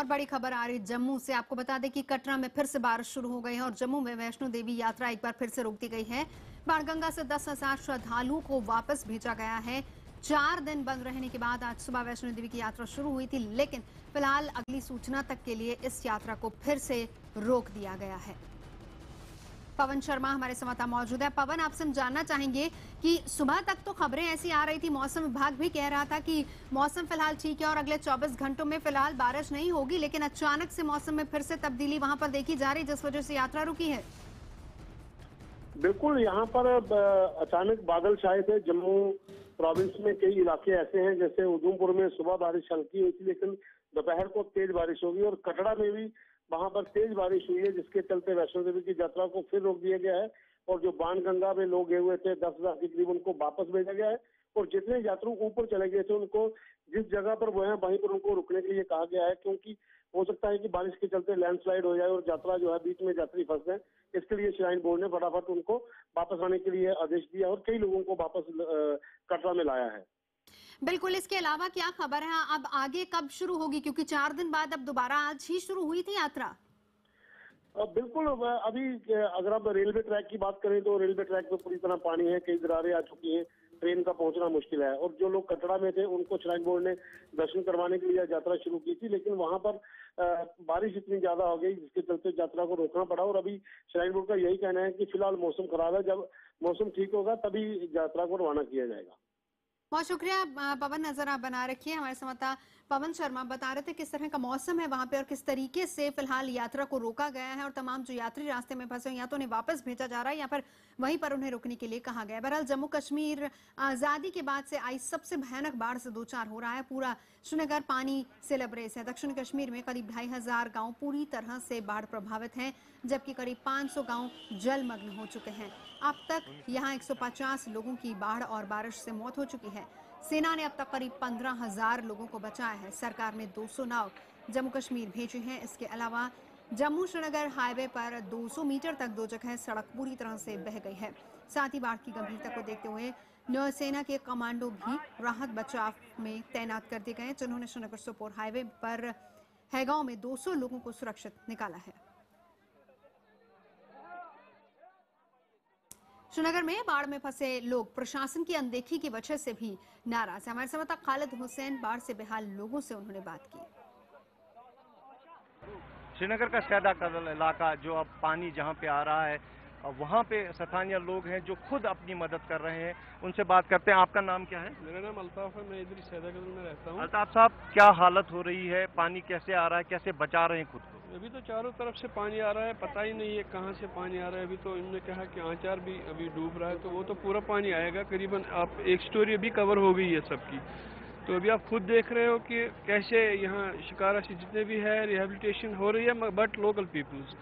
और बड़ी खबर आ रही जम्मू से। आपको बता दें कि कटरा में फिर से बारिश शुरू हो गई है और जम्मू में वैष्णो देवी यात्रा एक बार फिर से रोक दी गई है। बाणगंगा से 10,000 श्रद्धालुओं को वापस भेजा गया है। 4 दिन बंद रहने के बाद आज सुबह वैष्णो देवी की यात्रा शुरू हुई थी, लेकिन फिलहाल अगली सूचना तक के लिए इस यात्रा को फिर से रोक दिया गया है। पवन शर्मा हमारे संवाददाता मौजूद है। पवन, आपसे हम जानना चाहेंगे कि सुबह तक तो खबरें ऐसी आ रही थी, मौसम विभाग भी कह रहा था कि मौसम फिलहाल ठीक है और अगले 24 घंटों में फिलहाल बारिश नहीं होगी, लेकिन अचानक से मौसम में फिर से तब्दीली वहां पर देखी जा रही, जिस वजह से यात्रा रुकी है। बिल्कुल, यहाँ पर अचानक बादल छाए थे। जम्मू प्रोविंस में कई इलाके ऐसे हैं, जैसे उधमपुर में सुबह बारिश हल्की हुई थी, लेकिन दोपहर को तेज बारिश होगी और कटरा में भी वहां पर तेज बारिश हुई है, जिसके चलते वैष्णो देवी की यात्रा को फिर रोक दिया गया है। और जो बाणगंगा में लोग गए हुए थे 10,000 के करीब, उनको वापस भेजा गया है और जितने यात्रु ऊपर चले गए थे उनको जिस जगह पर वो है वहीं पर उनको रुकने के लिए कहा गया है, क्योंकि हो सकता है कि बारिश के चलते लैंडस्लाइड हो जाए और यात्रा जो है बीच में यात्री फंस जाए। इसके लिए श्राइन बोर्ड ने फटाफट उनको वापस आने के लिए आदेश दिया और कई लोगों को वापस कटरा में लाया है। बिल्कुल, इसके अलावा क्या खबर है, अब आगे कब शुरू होगी, क्योंकि 4 दिन बाद अब दोबारा आज ही शुरू हुई थी यात्रा। बिल्कुल, अभी अगर आप रेलवे ट्रैक की बात करें तो रेलवे ट्रैक पे पूरी तरह पानी है, कई दरारें आ चुकी हैं, ट्रेन का पहुंचना मुश्किल है। और जो लोग कटरा में थे उनको श्राइन बोर्ड ने दर्शन करवाने के लिए यात्रा शुरू की थी, लेकिन वहां पर बारिश इतनी ज्यादा हो गई जिसके चलते यात्रा को रोकना पड़ा। और अभी श्राइन बोर्ड का यही कहना है कि फिलहाल मौसम खराब है, जब मौसम ठीक होगा तभी यात्रा को रवाना किया जाएगा। बहुत शुक्रिया पवन, नजर आप बना रखिए। हमारे संवाददाता पवन शर्मा बता रहे थे किस तरह का मौसम है वहां पे और किस तरीके से फिलहाल यात्रा को रोका गया है और तमाम जो यात्री रास्ते में फंसे या तो उन्हें वापस भेजा जा रहा है या फिर वहीं पर उन्हें रुकने के लिए कहा गया है। बहरहाल जम्मू कश्मीर आजादी के बाद से आई सबसे भयानक बाढ़ से दो चार हो रहा है। पूरा श्रीनगर पानी से लबरेज है। दक्षिण कश्मीर में करीब 2,500 गांव पूरी तरह से बाढ़ प्रभावित हैं, जबकि करीब 500 गांव जलमग्न हो चुके हैं। अब तक यहां 150 लोगों की बाढ़ और बारिश से मौत हो चुकी है। सेना ने अब तक करीब 15,000 लोगों को बचाया है। सरकार ने 200 नाव जम्मू कश्मीर भेजे हैं। इसके अलावा जम्मू श्रीनगर हाईवे पर 200 मीटर तक 2 जगह सड़क पूरी तरह से बह गई है। साथ ही बाढ़ की गंभीरता को देखते हुए नौसेना के कमांडो भी राहत बचाव में तैनात कर दिए गए हैं, जिन्होंने श्रीनगर सोपोर हाईवे पर हैगांव में 200 लोगों को सुरक्षित निकाला है। श्रीनगर में बाढ़ में फंसे लोग प्रशासन की अनदेखी की वजह से भी नाराज है। हमारे संवाददाता खालिद हुसैन बाढ़ से बेहाल लोगों से उन्होंने बात की। श्रीनगर का सैदा का इलाका जो अब पानी जहां पे आ रहा है, वहां पे स्थानीय लोग हैं जो खुद अपनी मदद कर रहे हैं। उनसे बात करते हैं। आपका नाम क्या है? मेरा नाम अल्ताफ है, मैं इधर सैदा कदल में रहता हूँ। अल्ताफ साहब, क्या हालत हो रही है? पानी कैसे आ रहा है? कैसे बचा रहे हैं खुद को? अभी तो चारों तरफ से पानी आ रहा है, पता ही नहीं है कहाँ से पानी आ रहा है। अभी तो इन्होंने कहा कि आंचार भी अभी डूब रहा है, तो वो तो पूरा पानी आएगा। करीबन आप एक स्टोरी अभी कवर हो गई है सबकी। तो अभी आप खुद देख रहे हो कि कैसे यहाँ शिकारा से जितने भी है रिहेबिलिटेशन हो रही है, बट लोकल पीपल्स।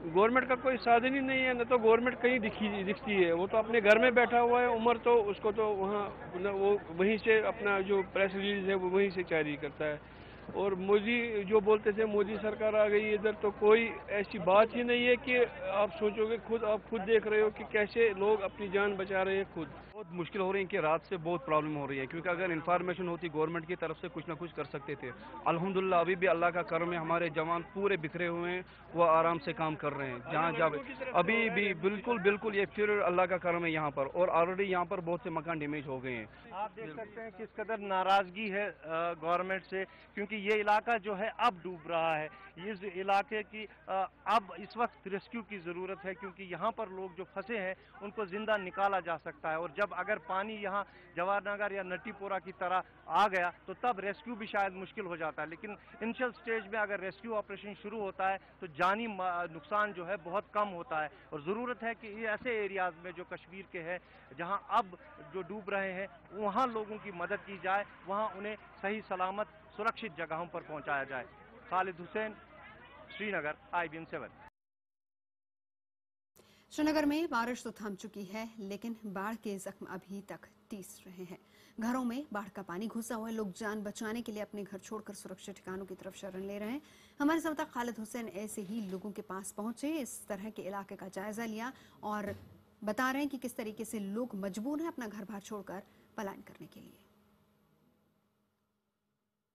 गवर्नमेंट का कोई साधन ही नहीं है, न तो गवर्नमेंट कहीं दिखती है। वो तो अपने घर में बैठा हुआ है, उमर तो उसको तो वहाँ वो वहीं से अपना जो प्रेस रिलीज है वो वहीं से जारी करता है। और मोदी जो बोलते थे मोदी सरकार आ गई इधर, तो कोई ऐसी बात ही नहीं है कि आप सोचोगे। आप खुद देख रहे हो कि कैसे लोग अपनी जान बचा रहे हैं खुद। बहुत मुश्किल हो रही है कि रात से बहुत प्रॉब्लम हो रही है, क्योंकि अगर इन्फॉर्मेशन होती गवर्नमेंट की तरफ से कुछ ना कुछ कर सकते थे। अल्हम्दुलिल्लाह अभी भी अल्लाह का करम है, हमारे जवान पूरे बिखरे हुए हैं, वो आराम से काम कर रहे हैं जहाँ जहाँ अभी भी। बिल्कुल ये फिर अल्लाह का करम है यहाँ पर। और ऑलरेडी यहाँ पर बहुत से मकान डैमेज हो गए हैं। आप देख सकते हैं किस कदर नाराजगी है गवर्नमेंट से, क्योंकि ये इलाका जो है अब डूब रहा है। इस इलाके की अब इस वक्त रेस्क्यू की जरूरत है, क्योंकि यहाँ पर लोग जो फंसे हैं उनको जिंदा निकाला जा सकता है। और जब अगर पानी यहाँ जवाहरनगर या नटीपोरा की तरह आ गया तो तब रेस्क्यू भी शायद मुश्किल हो जाता है। लेकिन इनिशियल स्टेज में अगर रेस्क्यू ऑपरेशन शुरू होता है तो जानी नुकसान जो है बहुत कम होता है। और ज़रूरत है कि ये ऐसे एरियाज में जो कश्मीर के हैं जहाँ अब जो डूब रहे हैं वहाँ लोगों की मदद की जाए, वहाँ उन्हें सही सलामत सुरक्षित जगहों पर पहुँचाया जाए। खालिद हुसैन, श्रीनगर, IBN 7। श्रीनगर में बारिश तो थम चुकी है, लेकिन बाढ़ के जख्म अभी तक टीस रहे हैं। घरों में बाढ़ का पानी घुसा हुआ है। लोग जान बचाने के लिए अपने घर छोड़कर सुरक्षित ठिकानों की तरफ शरण ले रहे हैं। हमारे संवाददाता खालिद हुसैन ऐसे ही लोगों के पास पहुंचे, इस तरह के इलाके का जायजा लिया और बता रहे हैं कि किस तरीके से लोग मजबूर हैं अपना घर बार छोड़कर पलायन करने के लिए।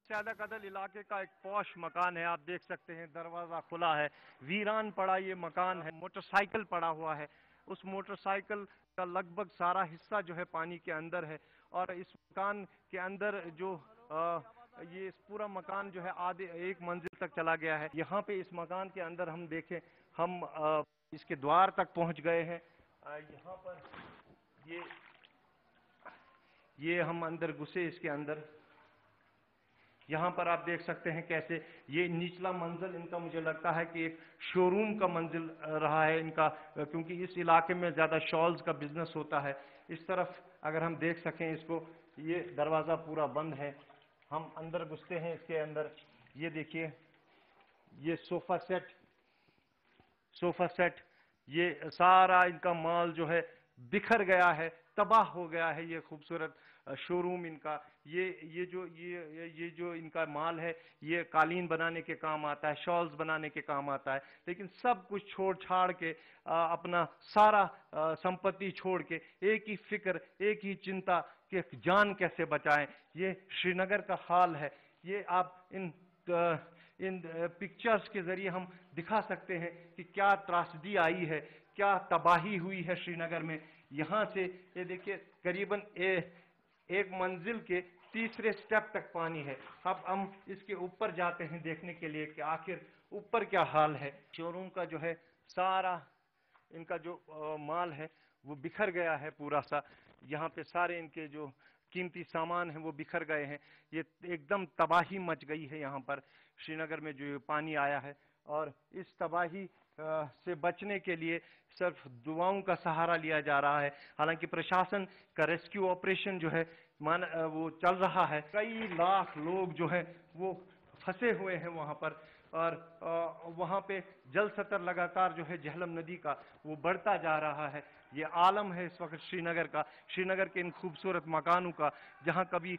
सैदा कदल इलाके का एक पॉश मकान है, आप देख सकते हैं दरवाज़ा खुला है, वीरान पड़ा ये मकान है, मोटरसाइकिल पड़ा हुआ है, उस मोटरसाइकिल का लगभग सारा हिस्सा जो है पानी के अंदर है। और इस मकान के अंदर जो ये इस पूरा मकान जो है आधे एक मंजिल तक चला गया है। यहाँ पे इस मकान के अंदर हम देखें, हम इसके द्वार तक पहुँच गए हैं। यहाँ पर ये हम अंदर घुसे इसके अंदर। यहाँ पर आप देख सकते हैं कैसे ये निचला मंजिल इनका, मुझे लगता है कि एक शोरूम का मंजिल रहा है इनका, क्योंकि इस इलाके में ज़्यादा शॉल्स का बिजनेस होता है। इस तरफ अगर हम देख सकें इसको, ये दरवाज़ा पूरा बंद है। हम अंदर घुसते हैं इसके अंदर। ये देखिए, ये सोफ़ा सेट ये सारा इनका माल जो है बिखर गया है, तबाह हो गया है। ये खूबसूरत शोरूम इनका, ये जो इनका माल है, ये कालीन बनाने के काम आता है, शॉल्स बनाने के काम आता है, लेकिन सब कुछ छोड़ छाड़ के अपना सारा संपत्ति छोड़ के एक ही फिक्र, एक ही चिंता कि जान कैसे बचाएं। ये श्रीनगर का हाल है। ये आप इन पिक्चर्स के जरिए हम दिखा सकते हैं कि क्या त्रासदी आई है, क्या तबाही हुई है श्रीनगर में। यहाँ से ये देखिए करीबन एक मंजिल के तीसरे स्टेप तक पानी है। अब हम इसके ऊपर जाते हैं देखने के लिए कि आखिर ऊपर क्या हाल है। शोरूम का जो है सारा इनका जो माल है वो बिखर गया है पूरा सा। यहाँ पे सारे इनके जो कीमती सामान हैं वो बिखर गए हैं। ये एकदम तबाही मच गई है यहाँ पर श्रीनगर में जो पानी आया है। और इस तबाही से बचने के लिए सिर्फ दुआओं का सहारा लिया जा रहा है। हालांकि प्रशासन का रेस्क्यू ऑपरेशन जो है वो चल रहा है। कई लाख लोग जो हैं वो फंसे हुए हैं वहाँ पर, और वहाँ पे जल स्तर लगातार जो है झेलम नदी का वो बढ़ता जा रहा है। ये आलम है इस वक्त श्रीनगर का, श्रीनगर के इन खूबसूरत मकानों का। जहाँ कभी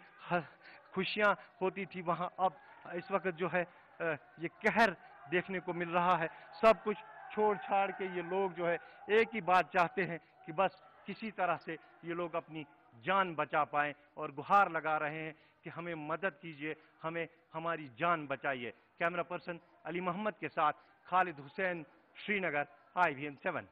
खुशियाँ होती थी वहाँ अब इस वक्त जो है ये कहर देखने को मिल रहा है। सब कुछ छोड़ छाड़ के ये लोग जो है एक ही बात चाहते हैं कि बस किसी तरह से ये लोग अपनी जान बचा पाएं, और गुहार लगा रहे हैं कि हमें मदद कीजिए, हमें हमारी जान बचाइए। कैमरा पर्सन अली मोहम्मद के साथ खालिद हुसैन, श्रीनगर, IVN 7।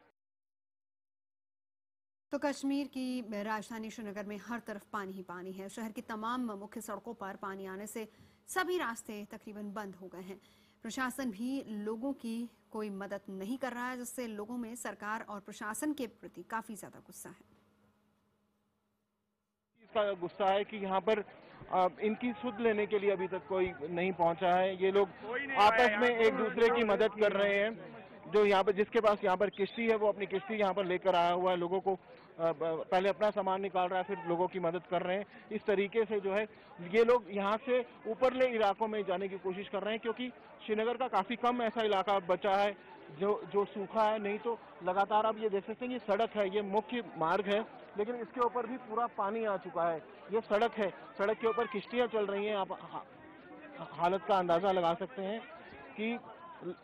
तो कश्मीर की राजधानी श्रीनगर में हर तरफ पानी ही पानी है। शहर की तमाम मुख्य सड़कों पर पानी आने से सभी रास्ते तकरीबन बंद हो गए हैं। प्रशासन भी लोगों की कोई मदद नहीं कर रहा है, जिससे लोगों में सरकार और प्रशासन के प्रति काफी ज्यादा गुस्सा है। इसका गुस्सा है कि यहाँ पर इनकी सुध लेने के लिए अभी तक कोई नहीं पहुंचा है। ये लोग आपस में एक दूसरे की मदद कर रहे हैं। जो यहाँ पर जिसके पास यहाँ पर किश्ती है वो अपनी किश्ती यहाँ पर लेकर आया हुआ है, लोगों को पहले अपना सामान निकाल रहा है, फिर लोगों की मदद कर रहे हैं। इस तरीके से जो है ये लोग यहाँ से ऊपरले इलाकों में जाने की कोशिश कर रहे हैं, क्योंकि श्रीनगर का काफ़ी कम ऐसा इलाका बचा है जो सूखा है। नहीं तो लगातार आप ये देख सकते हैं ये सड़क है, ये मुख्य मार्ग है, लेकिन इसके ऊपर भी पूरा पानी आ चुका है। ये सड़क है, सड़क के ऊपर किश्तियाँ चल रही हैं। आप हालत का अंदाज़ा लगा सकते हैं कि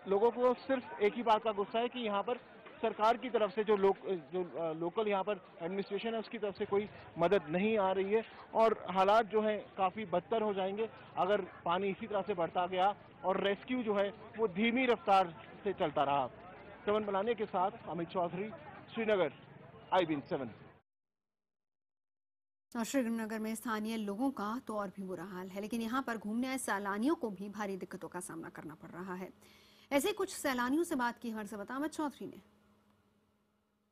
लोगों को सिर्फ एक ही बात का गुस्सा है कि यहाँ पर सरकार की तरफ से जो लोकल यहाँ पर एडमिनिस्ट्रेशन है उसकी तरफ से कोई मदद नहीं आ रही है। और हालात जो है काफ़ी बदतर हो जाएंगे अगर पानी इसी तरह से बढ़ता गया और रेस्क्यू जो है वो धीमी रफ्तार से चलता रहा। श्रवण बलाने के साथ अमित चौधरी, श्रीनगर, IVN 7। और श्रीनगर में स्थानीय लोगों का तो और भी बुरा हाल है, लेकिन यहाँ पर घूमने आए सैलानियों को भी भारी दिक्कतों का सामना करना पड़ रहा है। ऐसे कुछ सैलानियों से बात की हमारे साथ अमित चौधरी ने।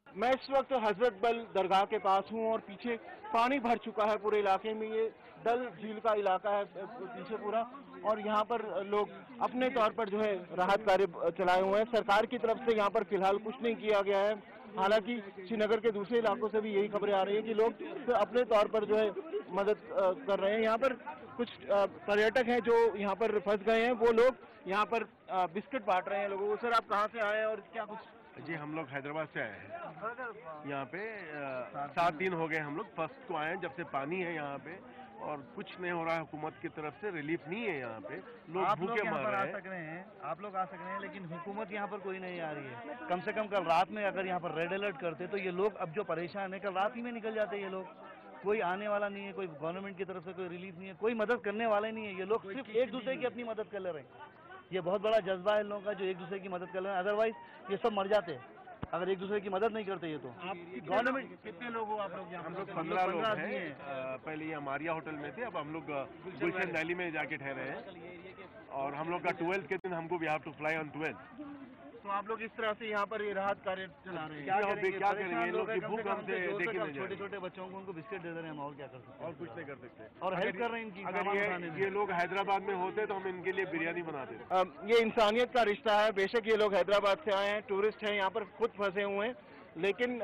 मैं इस वक्त हजरत बल दरगाह के पास हूँ और पीछे पानी भर चुका है पूरे इलाके में। ये डल झील का इलाका है पीछे पूरा, और यहाँ पर लोग अपने तौर पर जो है राहत कार्य चलाए हुए हैं। सरकार की तरफ से यहाँ पर फिलहाल कुछ नहीं किया गया है। हालांकि श्रीनगर के दूसरे इलाकों से भी यही खबरें आ रही है कि लोग अपने तौर पर जो है मदद कर रहे हैं। यहाँ पर कुछ पर्यटक हैं जो यहाँ पर फंस गए हैं, वो लोग यहाँ पर बिस्किट बांट रहे हैं लोगों को। सर, आप कहाँ से आए हैं और क्या कुछ? जी, हम लोग हैदराबाद से आए हैं। यहाँ पे 7 दिन हो गए हम लोग फर्स्ट को आए हैं जब से पानी है यहाँ पे, और कुछ नहीं हो रहा है। हुकूमत की तरफ से रिलीफ नहीं है यहाँ पे, लोग भूखे मर रहे हैं। आप लोग आ सक रहे हैं, लेकिन हुकूमत यहाँ पर कोई नहीं आ रही है। कम से कम कल रात में अगर यहाँ पर रेड अलर्ट करते तो ये लोग अब जो परेशान है कल रात ही में निकल जाते ये लोग। कोई आने वाला नहीं है, कोई गवर्नमेंट की तरफ से कोई रिलीफ नहीं है, कोई मदद करने वाला ही नहीं है। ये लोग सिर्फ एक दूसरे की अपनी मदद कर ले रहे हैं। ये बहुत बड़ा जज्बा है इन लोगों का जो एक दूसरे की मदद कर रहे हैं, अदरवाइज ये सब मर जाते हैं अगर एक दूसरे की मदद नहीं करते। ये तो गवर्नमेंट कितने लोग हो आप लोग यहाँ? हम लोग 15 लोग हैं। पहले ये मारिया होटल में थे, अब हम लोग गुलशन वैली में जाके ठहरे हैं और हम लोग का 12th के दिन हमको we have to fly on 12th। तो आप लोग इस तरह से यहाँ पर ये राहत कार्य चला रहे हैं? क्या करेंगे? ये लोग की भूख हमसे देखे नहीं जा रही। छोटे छोटे बच्चों को उनको बिस्किट दे रहे हैं हम, और क्या कर सकते हैं? और कुछ नहीं कर सकते। और हेल्प कर रहे हैं इनकी। अगर ये लोग हैदराबाद में होते तो हम इनके लिए बिरयानी बनाते। ये इंसानियत का रिश्ता है। बेशक ये लोग हैदराबाद से आए हैं, टूरिस्ट हैं, यहाँ पर खुद फंसे हुए हैं, लेकिन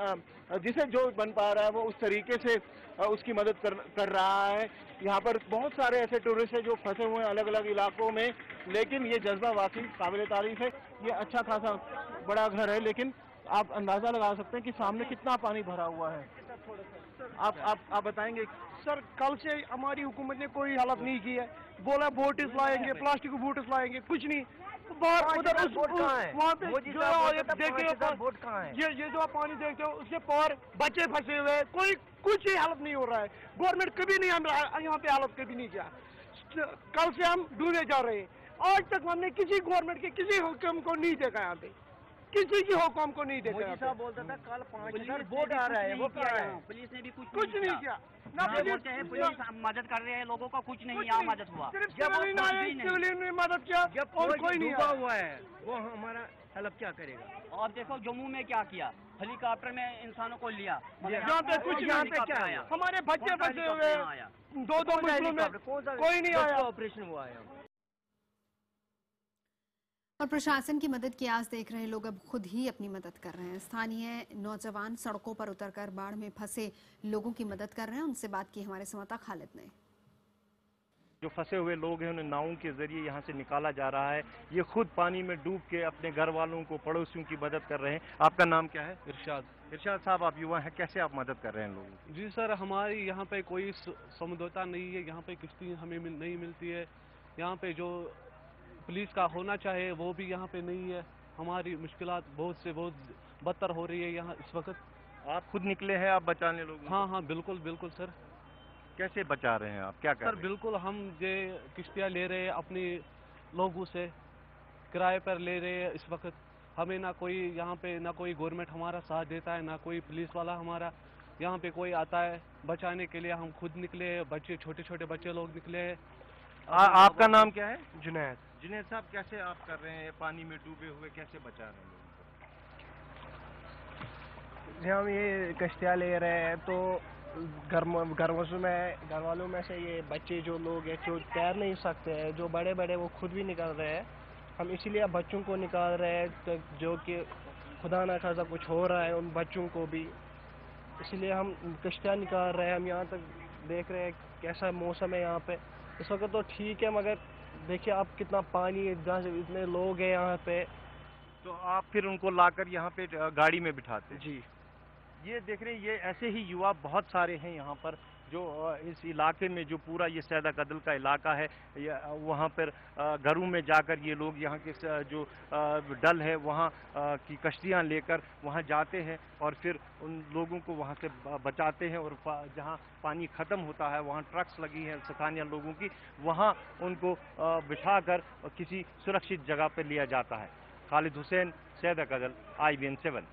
जिसे जो बन पा रहा है वो उस तरीके से उसकी मदद कर रहा है। यहाँ पर बहुत सारे ऐसे टूरिस्ट हैं जो फंसे हुए हैं अलग अलग इलाकों में, लेकिन ये जज्बा वाकई काबिल तारीफ है। ये अच्छा खासा बड़ा घर है, लेकिन आप अंदाजा लगा सकते हैं कि सामने कितना पानी भरा हुआ है। आप बताएंगे? सर, कल से हमारी हुकूमत ने कोई हालत नहीं की है। बोला बोटिस लाएंगे, प्लास्टिक की बोटिस लाएंगे, कुछ नहीं। बाहर उधर वहाँ पे जो देखते हो ये जो आप पानी देखते हो उसके पार बच्चे फंसे हुए, कोई कुछ ही हालत नहीं हो रहा है। गवर्नमेंट कभी नहीं हम यहाँ पे हालत कभी नहीं किया। कल से हम डूबे जा रहे हैं। आज तक हमने किसी गवर्नमेंट के किसी हुक्म को नहीं देखा, यहाँ पे किसी की हुक्म को नहीं देखा। मोदी साहब बोलता था कल 5000 बोट आ रहा है, वो क्या है? पुलिस ने भी कुछ नहीं किया। ना पुलिस मदद कर रहे हैं लोगों का, कुछ नहीं यहाँ मदद हुआ। सिविलियन ने मदद किया और कोई नहीं हुआ है, वो हमारा हेल्प क्या करेगा? और देखो जम्मू में क्या किया, हेलीकॉप्टर में इंसानों को लिया, यहाँ पे कुछ यहाँ पे क्या आया? हमारे बच्चे फंसे हुए, दो मुस्लिम में कोई नहीं आया। ऑपरेशन हुआ है। और प्रशासन की मदद की आस देख रहे लोग अब खुद ही अपनी मदद कर रहे हैं। स्थानीय नौजवान सड़कों पर उतरकर बाढ़ में फंसे लोगों की मदद कर रहे हैं। उनसे बात की हमारे संवाददाता खालिद ने। जो फंसे हुए लोग हैं उन्हें नावों के जरिए यहाँ से निकाला जा रहा है। ये खुद पानी में डूब के अपने घर वालों को, पड़ोसियों की मदद कर रहे हैं। आपका नाम क्या है? इरशाद साहब, आप युवा हैं, कैसे आप मदद कर रहे हैं लोगों की? जी सर, हमारी यहाँ पे कोई समझौता नहीं है, यहाँ पे किश्ती हमें नहीं मिलती है। यहाँ पे जो पुलिस का होना चाहिए वो भी यहाँ पे नहीं है। हमारी मुश्किलात बहुत से बहुत बदतर हो रही है यहाँ इस वक्त। आप खुद निकले हैं, आप बचाने लोगों? हाँ, बिल्कुल बिल्कुल सर। कैसे बचा रहे हैं आप, क्या कर रहे हैं? सर बिल्कुल, हम ये किश्तियाँ ले रहे हैं अपने लोगों से, किराए पर ले रहे हैं इस वक्त। हमें ना कोई यहाँ पे, ना कोई गवर्नमेंट हमारा साथ देता है, ना कोई पुलिस वाला हमारा यहाँ पे कोई आता है बचाने के लिए। हम खुद निकले, बच्चे, छोटे छोटे बच्चे लोग निकले। आपका नाम क्या है? जुनैद साहब, कैसे आप कर रहे हैं? पानी में डूबे हुए कैसे बचा रहे हैं लोगों को? हम ये कश्तियाँ ले रहे हैं तो घर वालों में से ये बच्चे जो लोग हैं जो तैर नहीं सकते हैं, जो बड़े बड़े वो खुद भी निकल रहे हैं। हम इसीलिए बच्चों को निकाल रहे हैं, तो जो कि खुदा ना खासा कुछ हो रहा है उन बच्चों को भी, इसलिए हम कश्तियाँ निकाल रहे हैं। हम यहाँ तक देख रहे हैं कैसा मौसम है यहाँ पे इस वक्त। तो ठीक है, मगर देखिए आप कितना पानी, इतने लोग हैं यहाँ पे। तो आप फिर उनको लाकर यहाँ पे गाड़ी में बिठाते? जी। ये देख रहे हैं, ये ऐसे ही युवा बहुत सारे हैं यहाँ पर जो इस इलाके में, जो पूरा ये सैदा कदल का इलाका है, वहाँ पर घरों में जाकर ये लोग यहाँ के जो डल है वहाँ की कश्तियाँ लेकर वहाँ जाते हैं और फिर उन लोगों को वहाँ से बचाते हैं। और जहाँ पानी ख़त्म होता है वहाँ ट्रक्स लगी हैं स्थानीय लोगों की, वहाँ उनको बिठाकर किसी सुरक्षित जगह पर लिया जाता है। खालिद हुसैन, सैदा कदल, IBN 7।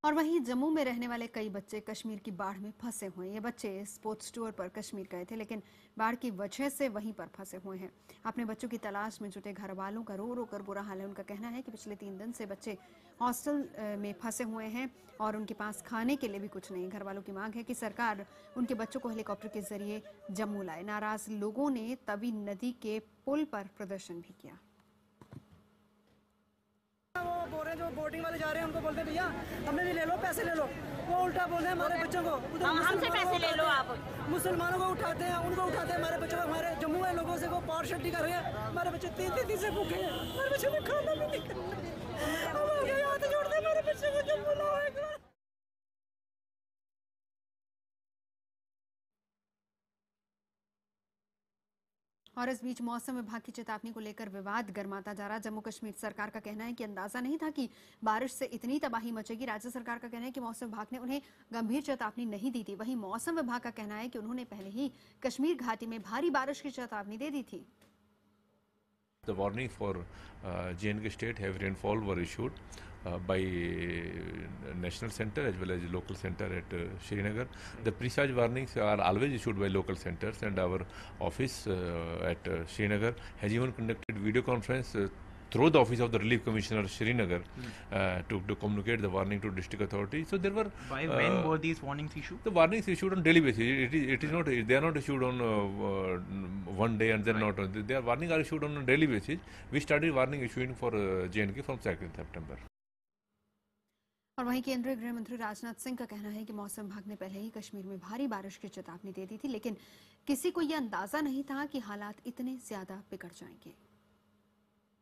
और वहीं जम्मू में रहने वाले कई बच्चे कश्मीर की बाढ़ में फंसे हुए हैं। ये बच्चे स्पोर्ट्स टूर पर कश्मीर गए थे, लेकिन बाढ़ की वजह से वहीं पर फंसे हुए हैं। अपने बच्चों की तलाश में जुटे घर वालों का रो रो कर बुरा हाल है। उनका कहना है कि पिछले 3 दिन से बच्चे हॉस्टल में फंसे हुए हैं और उनके पास खाने के लिए भी कुछ नहीं। घर वालों की मांग है कि सरकार उनके बच्चों को हेलीकॉप्टर के जरिए जम्मू लाए। नाराज लोगों ने तवी नदी के पुल पर प्रदर्शन भी किया। वो बोल रहे हैं, जो बोटिंग वाले जा रहे हैं उनको बोलते हैं भैया हमें भी ले लो, पैसे ले लो। वो उल्टा बोल रहे हैं हमारे बच्चों को, हमसे पैसे ले लो आप। मुसलमानों को उठाते हैं, उनको उठाते हैं, हमारे बच्चों को, हमारे जम्मू के लोगों से वो पार्शलिटी कर रहे हैं। हमारे बच्चे 3 दिन से भूखे हैं, हमारे बच्चों ने खाना भी नहीं खाया। हम आगे हाथ जोड़ते हैं, हमारे बच्चे को जम्मू लाओ एक बार। और इस बीच मौसम विभाग की चेतावनी को लेकर विवाद गर्माता जा रहा। जम्मू कश्मीर सरकार का कहना है कि अंदाजा नहीं था कि बारिश से इतनी तबाही मचेगी। राज्य सरकार का कहना है कि मौसम विभाग ने उन्हें गंभीर चेतावनी नहीं दी थी। वहीं मौसम विभाग का कहना है कि उन्होंने पहले ही कश्मीर घाटी में भारी बारिश की चेतावनी दे दी थी। The warning for J&K state have rainfall were issued by national center as well as local center at Srinagar. The precise warnings are always issued by local centers, and our office at Srinagar has even conducted video conference through the office of the Relief Commissioner Srinagar to communicate the warning to district authorities. So there were. By when were these warnings issued? The warnings issued on daily basis. It is not. They are not issued on one day and then not. Their warnings are issued on a daily basis. We started warning issuing for J&K from 2nd September. और वहीं केंद्रीय गृह मंत्री राजनाथ सिंह का कहना है कि मौसम विभाग ने पहले ही कश्मीर में भारी बारिश की चेतावनी दे दी थी, लेकिन किसी को यह अंदाजा नहीं था कि हालात इतने ज्यादा बिगड़ जाएंगे।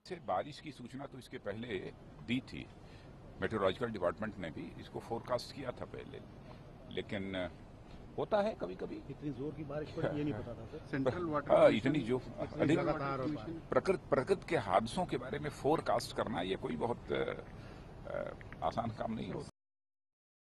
से बारिश की सूचना तो इसके पहले दी थी, मेट्रोलॉजिकल डिपार्टमेंट ने भी इसको फोरकास्ट किया था पहले, लेकिन होता है कभी कभी। इतनी जोर की बारिश पड़ी ये नहीं पता था सर। सेंट्रल वाटर इतनी जो प्रकृति के हादसों के बारे में फोरकास्ट करना ये कोई बहुत आसान काम नहीं होता।